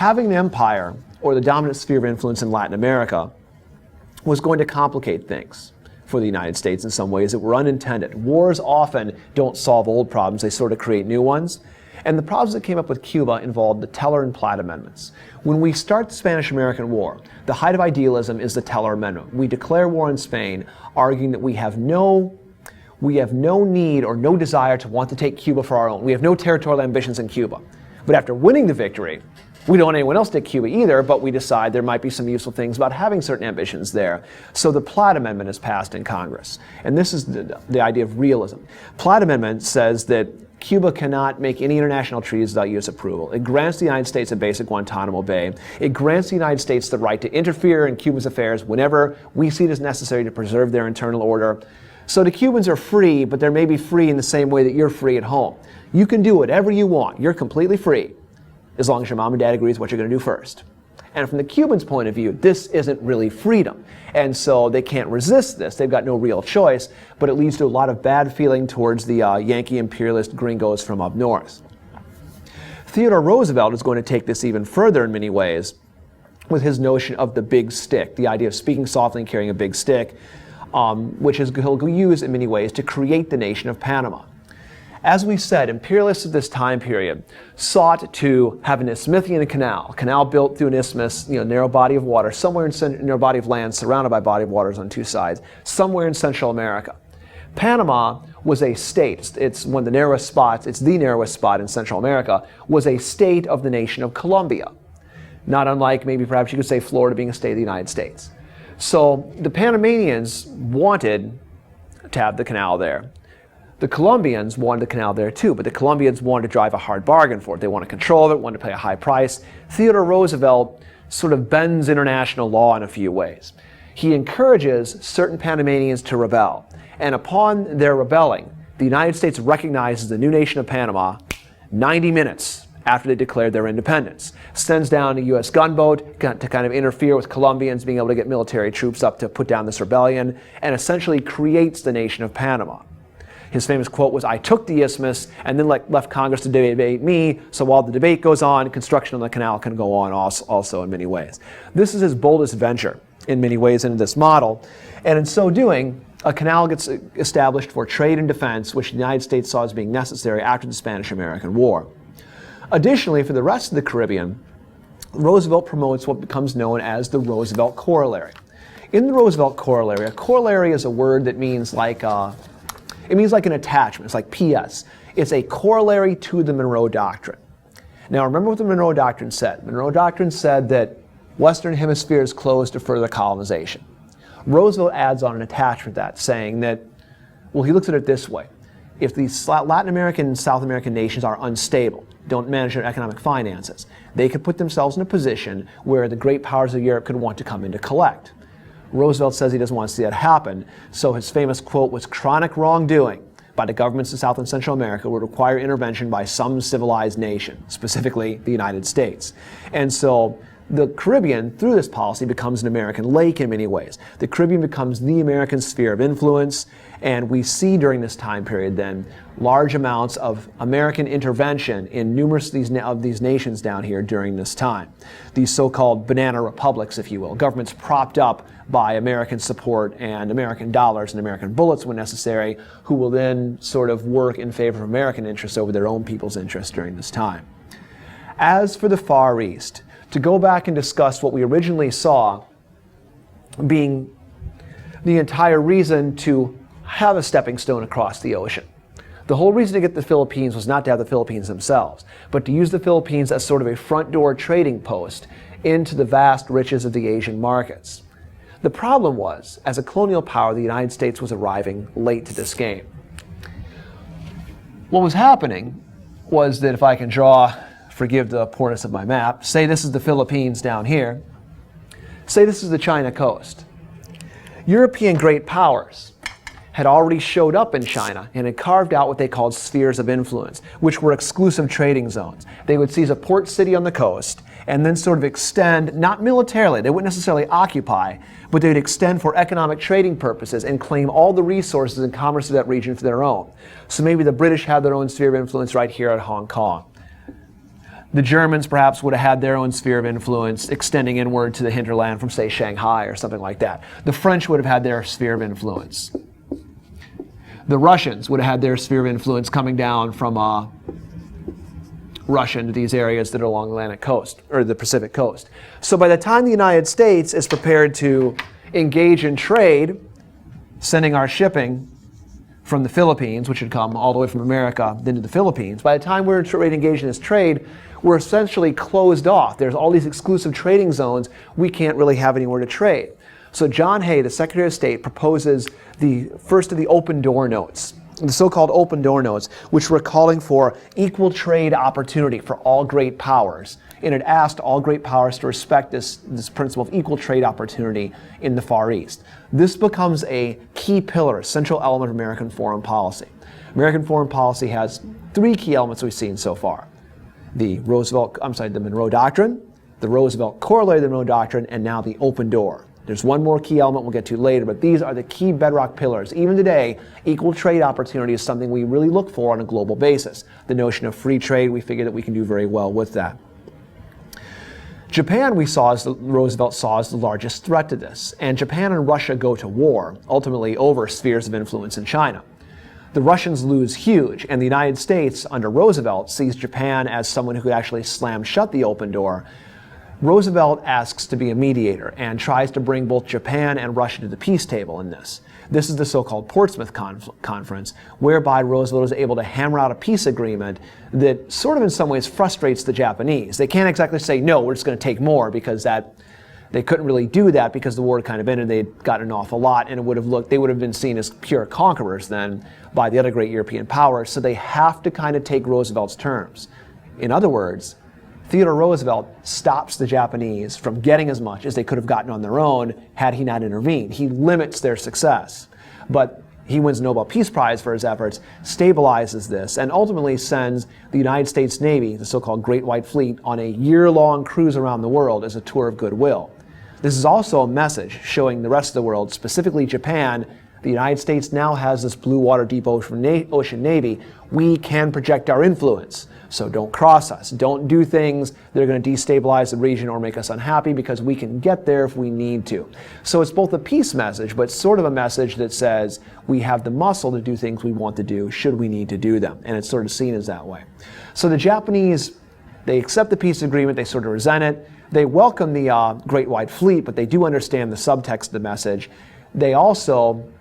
Having an empire, or the dominant sphere of influence in Latin America, was going to complicate things for the United States in some ways that were unintended. Wars often don't solve old problems, they sort of create new ones. And the problems that came up with Cuba involved the Teller and Platt amendments. When we start the Spanish-American War, the height of idealism is the Teller Amendment. We declare war on Spain, arguing that we have no need or no desire to want to take Cuba for our own. We have no territorial ambitions in Cuba. But after winning the victory, we don't want anyone else to take Cuba either, but we decide there might be some useful things about having certain ambitions there. So the Platt Amendment is passed in Congress. And this is the idea of realism. Platt Amendment says that Cuba cannot make any international treaties without U.S. approval. It grants the United States a basic Guantanamo Bay. It grants the United States the right to interfere in Cuba's affairs whenever we see it as necessary to preserve their internal order. So the Cubans are free, but they're maybe free in the same way that you're free at home. You can do whatever you want. You're completely free, as long as your mom and dad agrees what you're going to do first. And from the Cubans' point of view, this isn't really freedom. And so they can't resist this. They've got no real choice, but it leads to a lot of bad feeling towards the Yankee imperialist gringos from up north. Theodore Roosevelt is going to take this even further in many ways with his notion of the big stick, the idea of speaking softly and carrying a big stick, which he'll use in many ways to create the nation of Panama. As we said, imperialists of this time period sought to have an isthmian canal, a canal built through an isthmus, narrow body of water, somewhere in narrow body of land surrounded by body of waters on two sides, somewhere in Central America. Panama was a state. It's one of the narrowest spots, it's the narrowest spot in Central America, was a state of the nation of Colombia. Not unlike maybe perhaps you could say Florida being a state of the United States. So the Panamanians wanted to have the canal there. The Colombians wanted the canal there too, but the Colombians wanted to drive a hard bargain for it. They want to control it, wanted to pay a high price. Theodore Roosevelt sort of bends international law in a few ways. He encourages certain Panamanians to rebel, and upon their rebelling, the United States recognizes the new nation of Panama 90 minutes after they declared their independence. Sends down a U.S. gunboat to kind of interfere with Colombians being able to get military troops up to put down this rebellion, and essentially creates the nation of Panama. His famous quote was, "I took the isthmus and then left Congress to debate me, so while the debate goes on, construction on the canal can go on also in many ways." This is his boldest venture in many ways into this model, and in so doing, a canal gets established for trade and defense, which the United States saw as being necessary after the Spanish-American War. Additionally, for the rest of the Caribbean, Roosevelt promotes what becomes known as the Roosevelt Corollary. In the Roosevelt Corollary, a corollary is a word that means it means like an attachment. It's like P.S. It's a corollary to the Monroe Doctrine. Now remember what the Monroe Doctrine said. Monroe Doctrine said that Western Hemisphere is closed to further colonization. Roosevelt adds on an attachment to that, saying that, well, he looks at it this way. If these Latin American and South American nations are unstable, don't manage their economic finances, they could put themselves in a position where the great powers of Europe could want to come in to collect. Roosevelt says he doesn't want to see that happen, so his famous quote was, "Chronic wrongdoing by the governments of South and Central America would require intervention by some civilized nation," specifically the United States. And so the Caribbean, through this policy, becomes an American lake in many ways. The Caribbean becomes the American sphere of influence, and we see during this time period then large amounts of American intervention in numerous of these nations down here during this time. These so-called banana republics, if you will, governments propped up by American support and American dollars and American bullets when necessary, who will then sort of work in favor of American interests over their own people's interests during this time. As for the Far East, to go back and discuss what we originally saw being the entire reason to have a stepping stone across the ocean. The whole reason to get the Philippines was not to have the Philippines themselves, but to use the Philippines as sort of a front door trading post into the vast riches of the Asian markets. The problem was, as a colonial power, the United States was arriving late to this game. What was happening was that, if I can draw, forgive the poorness of my map, say this is the Philippines down here, say this is the China coast. European great powers had already showed up in China and had carved out what they called spheres of influence, which were exclusive trading zones. They would seize a port city on the coast and then sort of extend, not militarily, they wouldn't necessarily occupy, but they would extend for economic trading purposes and claim all the resources and commerce of that region for their own. So maybe the British had their own sphere of influence right here at Hong Kong. The Germans perhaps would have had their own sphere of influence extending inward to the hinterland from, say, Shanghai or something like that. The French would have had their sphere of influence. The Russians would have had their sphere of influence coming down from Russia into these areas that are along the Atlantic coast, or the Pacific coast. So by the time the United States is prepared to engage in trade, sending our shipping from the Philippines, which had come all the way from America, then to the Philippines, by the time we're engaged in this trade, we're essentially closed off. There's all these exclusive trading zones. We can't really have anywhere to trade. So John Hay, the Secretary of State, proposes the first of the open door notes, the so-called open door notes, which were calling for equal trade opportunity for all great powers. And it asked all great powers to respect this principle of equal trade opportunity in the Far East. This becomes a key pillar, a central element of American foreign policy. American foreign policy has three key elements we've seen so far. The Monroe Doctrine, the Roosevelt Corollary of the Monroe Doctrine, and now the open door. There's one more key element we'll get to later, but these are the key bedrock pillars. Even today, equal trade opportunity is something we really look for on a global basis. The notion of free trade, we figure that we can do very well with that. Japan, Roosevelt saw as the largest threat to this, and Japan and Russia go to war, ultimately over spheres of influence in China. The Russians lose huge, and the United States, under Roosevelt, sees Japan as someone who could actually slam shut the open door. Roosevelt asks to be a mediator and tries to bring both Japan and Russia to the peace table in this. This is the so-called Portsmouth Conference, whereby Roosevelt is able to hammer out a peace agreement that sort of in some ways frustrates the Japanese. They can't exactly say, no, we're just going to take more, because they couldn't really do that because the war had kind of ended. They'd gotten an awful lot, and they would have been seen as pure conquerors then by the other great European powers. So they have to kind of take Roosevelt's terms. In other words, Theodore Roosevelt stops the Japanese from getting as much as they could have gotten on their own had he not intervened. He limits their success. But he wins the Nobel Peace Prize for his efforts, stabilizes this, and ultimately sends the United States Navy, the so-called Great White Fleet, on a year-long cruise around the world as a tour of goodwill. This is also a message showing the rest of the world, specifically Japan, the United States now has this blue water deep ocean navy. We can project our influence. So don't cross us. Don't do things that are going to destabilize the region or make us unhappy, because we can get there if we need to. So it's both a peace message, but sort of a message that says we have the muscle to do things we want to do should we need to do them. And it's sort of seen as that way. So the Japanese, they accept the peace agreement. They sort of resent it. They welcome the Great White Fleet, but they do understand the subtext of the message. They also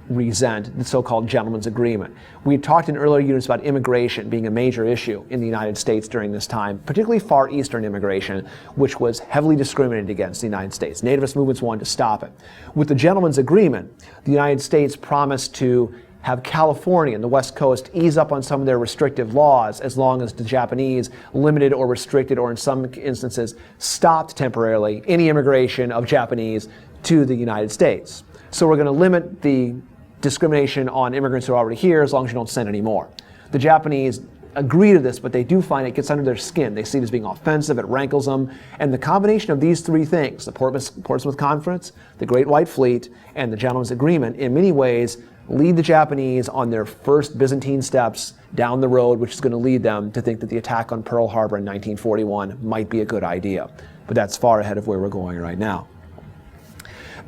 resent the so-called gentleman's agreement. We talked in earlier units about immigration being a major issue in the United States during this time, particularly Far Eastern immigration, which was heavily discriminated against in the United States. Nativist movements wanted to stop it. With the gentleman's agreement, the United States promised to have California and the West Coast ease up on some of their restrictive laws as long as the Japanese limited or restricted, or in some instances stopped temporarily, any immigration of Japanese to the United States. So we're going to limit the discrimination on immigrants who are already here as long as you don't send any more. The Japanese agree to this, but they do find it gets under their skin. They see it as being offensive, it rankles them. And the combination of these three things, the Portsmouth Conference, the Great White Fleet, and the Gentleman's Agreement, in many ways lead the Japanese on their first Byzantine steps down the road, which is going to lead them to think that the attack on Pearl Harbor in 1941 might be a good idea. But that's far ahead of where we're going right now.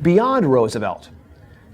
Beyond Roosevelt,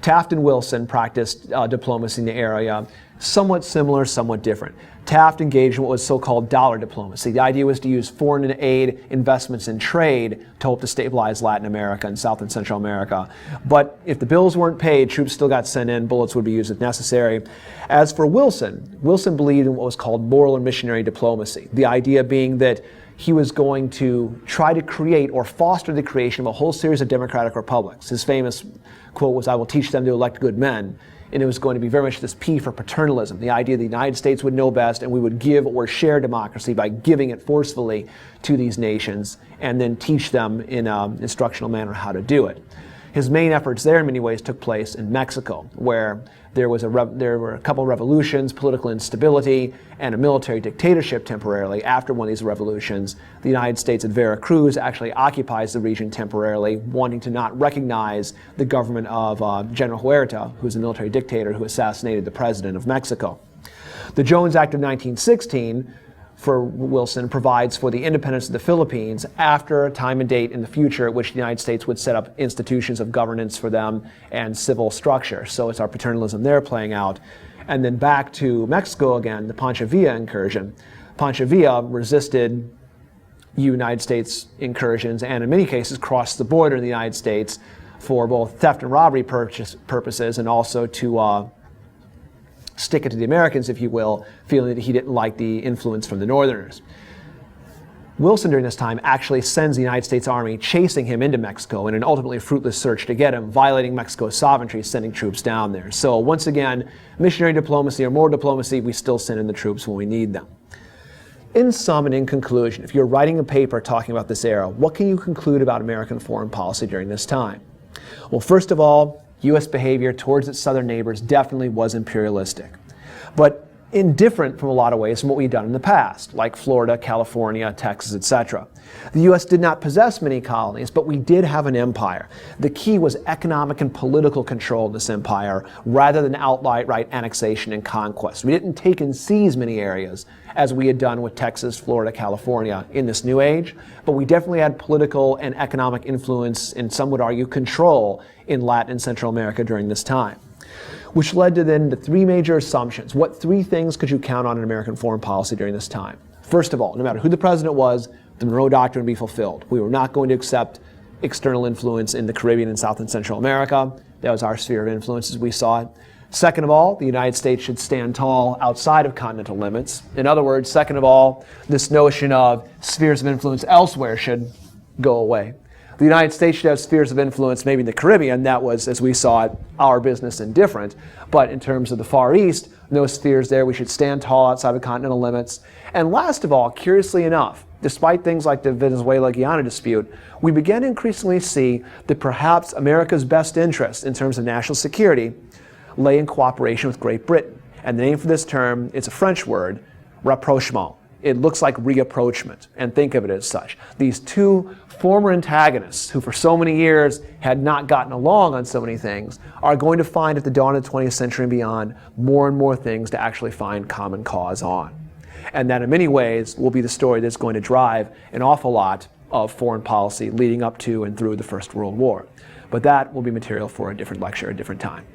Taft and Wilson practiced diplomacy in the area, somewhat similar, somewhat different. Taft engaged in what was so-called dollar diplomacy. The idea was to use foreign aid investments in trade to hope to stabilize Latin America and South and Central America. But if the bills weren't paid, troops still got sent in, bullets would be used if necessary. As for Wilson, Wilson believed in what was called moral and missionary diplomacy, the idea being that he was going to try to create or foster the creation of a whole series of democratic republics. His famous quote was, "I will teach them to elect good men." And it was going to be very much this P for paternalism, the idea the United States would know best and we would give or share democracy by giving it forcefully to these nations and then teach them in an instructional manner how to do it. His main efforts there in many ways took place in Mexico, where there were a couple of revolutions, political instability, and a military dictatorship temporarily. After one of these revolutions, the United States at Veracruz actually occupies the region temporarily, wanting to not recognize the government of General Huerta, who's a military dictator who assassinated the president of Mexico. The Jones Act of 1916 for Wilson provides for the independence of the Philippines after a time and date in the future at which the United States would set up institutions of governance for them and civil structure. So it's our paternalism there playing out. And then back to Mexico again, the Pancho Villa incursion. Pancho Villa resisted United States incursions and in many cases crossed the border in the United States for both theft and robbery purposes and also to stick it to the Americans, if you will, feeling that he didn't like the influence from the Northerners. Wilson during this time actually sends the United States Army chasing him into Mexico in an ultimately fruitless search to get him, violating Mexico's sovereignty, sending troops down there. So once again, missionary diplomacy or more diplomacy, we still send in the troops when we need them. In sum and in conclusion, if you're writing a paper talking about this era, what can you conclude about American foreign policy during this time? Well, first of all, U.S. behavior towards its southern neighbors definitely was imperialistic, but indifferent from a lot of ways from what we'd done in the past, like Florida, California, Texas, etc. The U.S. did not possess many colonies, but we did have an empire. The key was economic and political control of this empire rather than outright annexation and conquest. We didn't take and seize many areas as we had done with Texas, Florida, California in this new age, but we definitely had political and economic influence, and some would argue control, in Latin and Central America during this time. Which led to then the three major assumptions. What three things could you count on in American foreign policy during this time? First of all, no matter who the president was, the Monroe Doctrine would be fulfilled. We were not going to accept external influence in the Caribbean and South and Central America. That was our sphere of influence as we saw it. Second of all, the United States should stand tall outside of continental limits. In other words, second of all, this notion of spheres of influence elsewhere should go away. The United States should have spheres of influence maybe in the Caribbean. That was, as we saw it, our business and different. But in terms of the Far East, no spheres there. We should stand tall outside of continental limits. And last of all, curiously enough, despite things like the Venezuela-Guyana dispute, we began to increasingly see that perhaps America's best interest in terms of national security lay in cooperation with Great Britain. And the name for this term, it's a French word, rapprochement. It looks like reapproachment, and think of it as such. These two former antagonists who for so many years had not gotten along on so many things are going to find at the dawn of the 20th century and beyond more and more things to actually find common cause on. And that in many ways will be the story that's going to drive an awful lot of foreign policy leading up to and through the First World War. But that will be material for a different lecture, a different time.